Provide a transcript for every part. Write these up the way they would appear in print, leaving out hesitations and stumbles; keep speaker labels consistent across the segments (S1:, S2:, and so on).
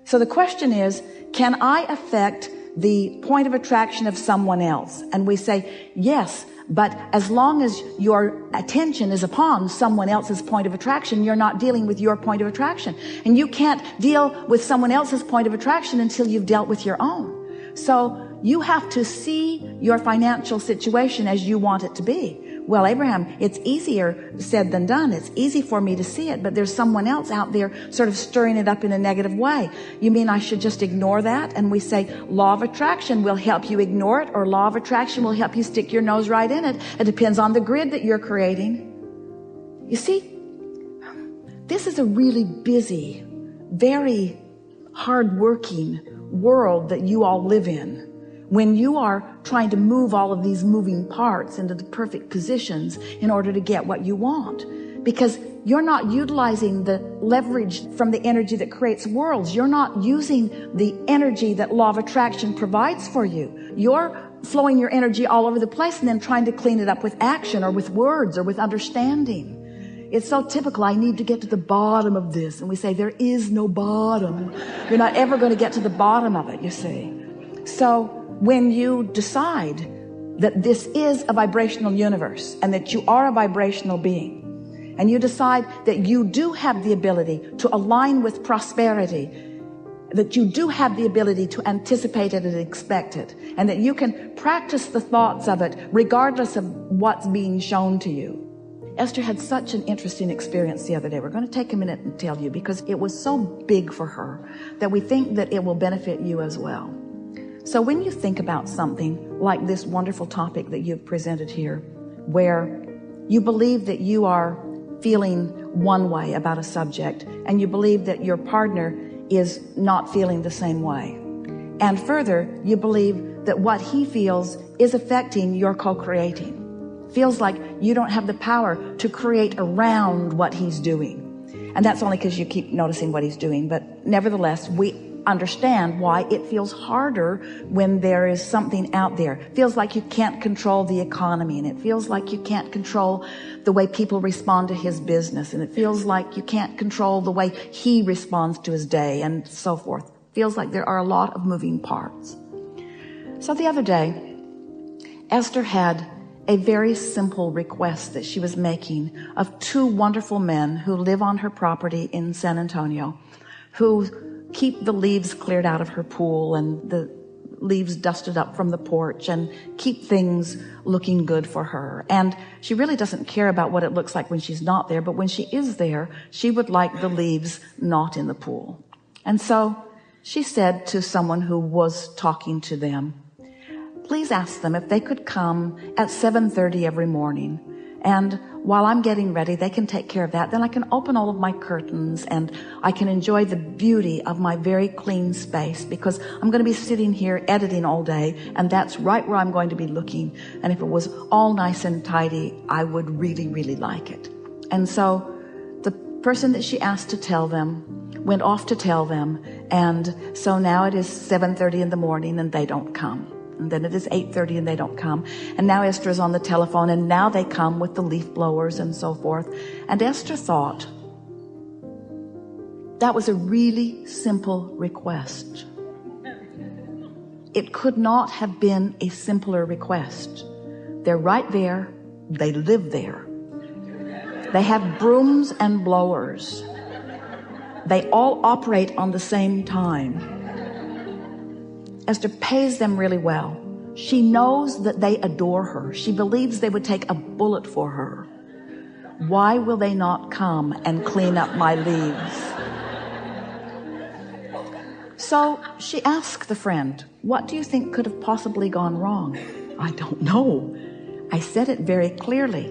S1: So the question is, can I affect the point of attraction of someone else? And we say, yes, but as long as your attention is upon someone else's point of attraction, you're not dealing with your point of attraction. And you can't deal with someone else's point of attraction until you've dealt with your own. So you have to see your financial situation as you want it to be. Well, Abraham, it's easier said than done. It's easy for me to see it, but there's someone else out there sort of stirring it up in a negative way. You mean I should just ignore that? And we say, law of attraction will help you ignore it, or law of attraction will help you stick your nose right in it. It depends on the grid that you're creating. You see, this is a really busy, very hard-working world that you all live in. When you are trying to move all of these moving parts into the perfect positions in order to get what you want, because you're not utilizing the leverage from the energy that creates worlds. You're not using the energy that law of attraction provides for you. You're flowing your energy all over the place and then trying to clean it up with action or with words or with understanding. It's so typical. I need to get to the bottom of this. And we say, there is no bottom. You're not ever going to get to the bottom of it, you see. So when you decide that this is a vibrational universe and that you are a vibrational being, and you decide that you do have the ability to align with prosperity, that you do have the ability to anticipate it and expect it, and that you can practice the thoughts of it regardless of what's being shown to you. Esther had such an interesting experience the other day. We're going to take a minute and tell you, because it was so big for her that we think that it will benefit you as well. So when you think about something like this wonderful topic that you've presented here, where you believe that you are feeling one way about a subject, and you believe that your partner is not feeling the same way, and further, you believe that what he feels is affecting your co-creating, feels like you don't have the power to create around what he's doing. And that's only because you keep noticing what he's doing. But nevertheless, we understand why it feels harder when there is something out there. It feels like you can't control the economy, and it feels like you can't control the way people respond to his business, and it feels like you can't control the way he responds to his day, and so forth. It feels like there are a lot of moving parts. So the other day, Esther had a very simple request that she was making of two wonderful men who live on her property in San Antonio, who keep the leaves cleared out of her pool and the leaves dusted up from the porch and keep things looking good for her. And she really doesn't care about what it looks like when she's not there, but when she is there, she would like the leaves not in the pool. And so she said to someone who was talking to them, please ask them if they could come at 7:30 every morning. And while I'm getting ready, they can take care of that. Then I can open all of my curtains and I can enjoy the beauty of my very clean space, because I'm going to be sitting here editing all day, and that's right where I'm going to be looking. And if it was all nice and tidy, I would really, really like it. And so the person that she asked to tell them went off to tell them. And so now it is 7:30 in the morning and they don't come. And then it is 8:30 and they don't come. And now Esther is on the telephone, and now they come with the leaf blowers and so forth. And Esther thought that was a really simple request. It could not have been a simpler request. They're right there. They live there. They have brooms and blowers. They all operate on the same time. Esther pays them really well. She knows that they adore her. She believes they would take a bullet for her. Why will they not come and clean up my leaves? So she asked the friend, what do you think could have possibly gone wrong? I don't know. I said it very clearly.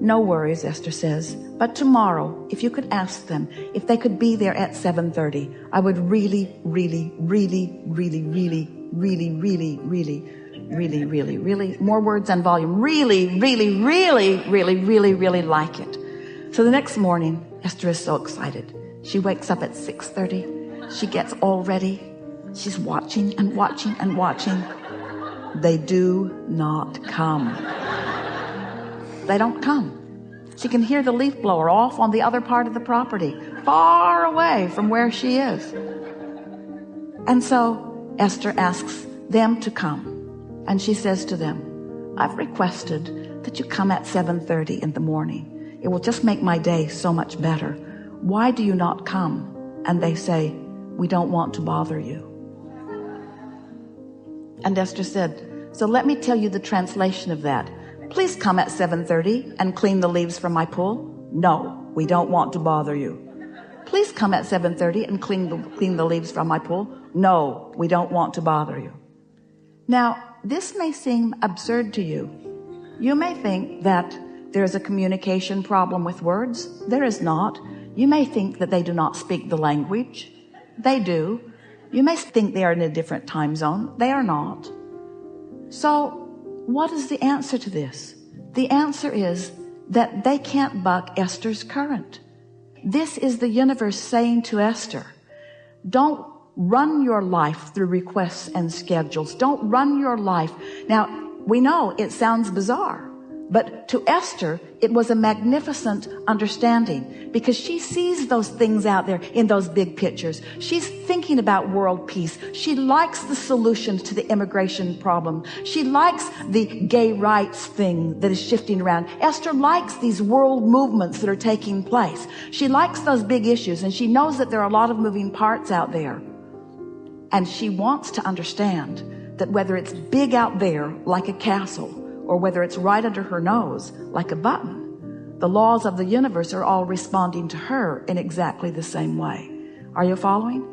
S1: No worries, Esther says, but tomorrow, if you could ask them if they could be there at 7:30, I would really, really, really, really, really, really, really, really, really, really, really, more words and volume, really, really, really, really, really, really like it. So the next morning, Esther is so excited. She wakes up at 6:30. She gets all ready. She's watching and watching and watching. They do not come. They don't come. She can hear the leaf blower off on the other part of the property, far away from where she is. And so Esther asks them to come. And she says to them, I've requested that you come at 7:30 in the morning. It will just make my day so much better. Why do you not come? And they say, we don't want to bother you. And Esther said, so let me tell you the translation of that. Please come at 7:30 and clean the leaves from my pool. No, we don't want to bother you. Please come at 7:30 and clean the leaves from my pool. No, we don't want to bother you. Now, this may seem absurd to you. You may think that there is a communication problem with words. There is not. You may think that they do not speak the language. They do. You may think they are in a different time zone. They are not. So what is the answer to this? The answer is that they can't buck Esther's current. This is the universe saying to Esther, don't run your life through requests and schedules. Don't run your life. Now, we know it sounds bizarre, but to Esther, it was a magnificent understanding because she sees those things out there in those big pictures. She's thinking about world peace. She likes the solutions to the immigration problem. She likes the gay rights thing that is shifting around. Esther likes these world movements that are taking place. She likes those big issues, and she knows that there are a lot of moving parts out there. And she wants to understand that whether it's big out there like a castle, or whether it's right under her nose like a button, the laws of the universe are all responding to her in exactly the same way. Are you following?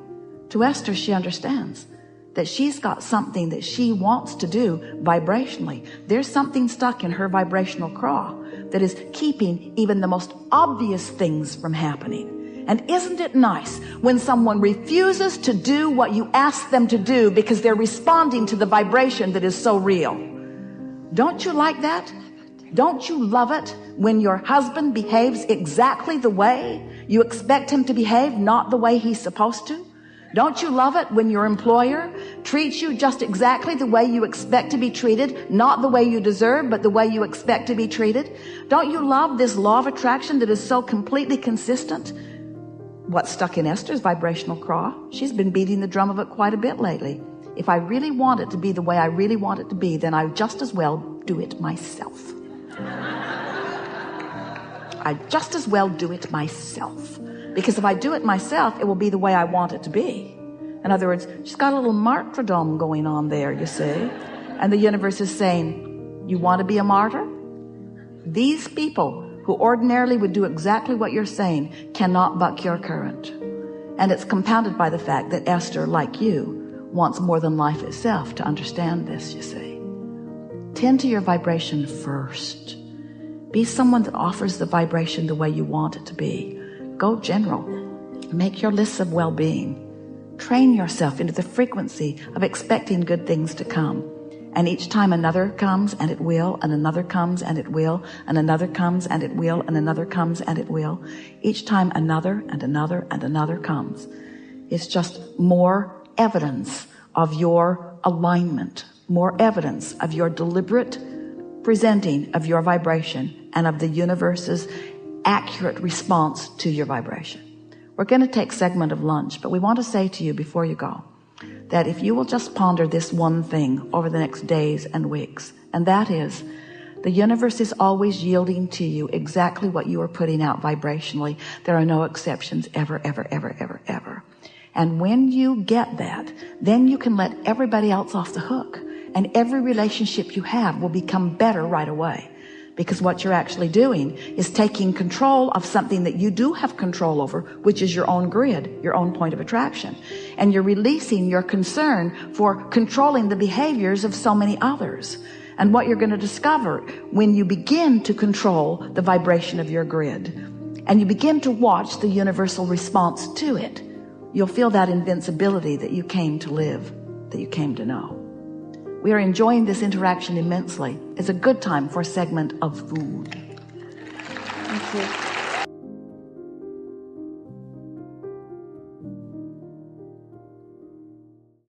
S1: To Esther, she understands that she's got something that she wants to do vibrationally. There's something stuck in her vibrational craw that is keeping even the most obvious things from happening. And isn't it nice when someone refuses to do what you ask them to do because they're responding to the vibration that is so real? Don't you like that? Don't you love it when your husband behaves exactly the way you expect him to behave, not the way he's supposed to? Don't you love it when your employer treats you just exactly the way you expect to be treated, not the way you deserve, but the way you expect to be treated? Don't you love this law of attraction that is so completely consistent? What's stuck in Esther's vibrational craw? She's been beating the drum of it quite a bit lately. If I really want it to be the way I really want it to be, then I just as well do it myself. I just as well do it myself. Because if I do it myself, it will be the way I want it to be. In other words, she's got a little martyrdom going on there, you see. And the universe is saying, you want to be a martyr? These people who ordinarily would do exactly what you're saying cannot buck your current. And it's compounded by the fact that Esther, like you, wants more than life itself to understand this, you see. Tend to your vibration first. Be someone that offers the vibration the way you want it to be. Go general. Make your lists of well-being. Train yourself into the frequency of expecting good things to come. And each time another comes, and it will, and another comes, and it will, and another comes, and it will, and another comes, and it will. Each time another, and another, and another comes. It's just more evidence of your alignment, more evidence of your deliberate presenting of your vibration and of the universe's accurate response to your vibration. We're going to take a segment of lunch, but we want to say to you before you go that if you will just ponder this one thing over the next days and weeks, and that is the universe is always yielding to you exactly what you are putting out vibrationally. There are no exceptions ever, ever, ever, ever, ever. And when you get that, then you can let everybody else off the hook, and every relationship you have will become better right away. Because what you're actually doing is taking control of something that you do have control over, which is your own grid, your own point of attraction. And you're releasing your concern for controlling the behaviors of so many others. And what you're going to discover when you begin to control the vibration of your grid, and you begin to watch the universal response to it, you'll feel that invincibility that you came to live, that you came to know. We are enjoying this interaction immensely. It's a good time for a segment of food. Thank you.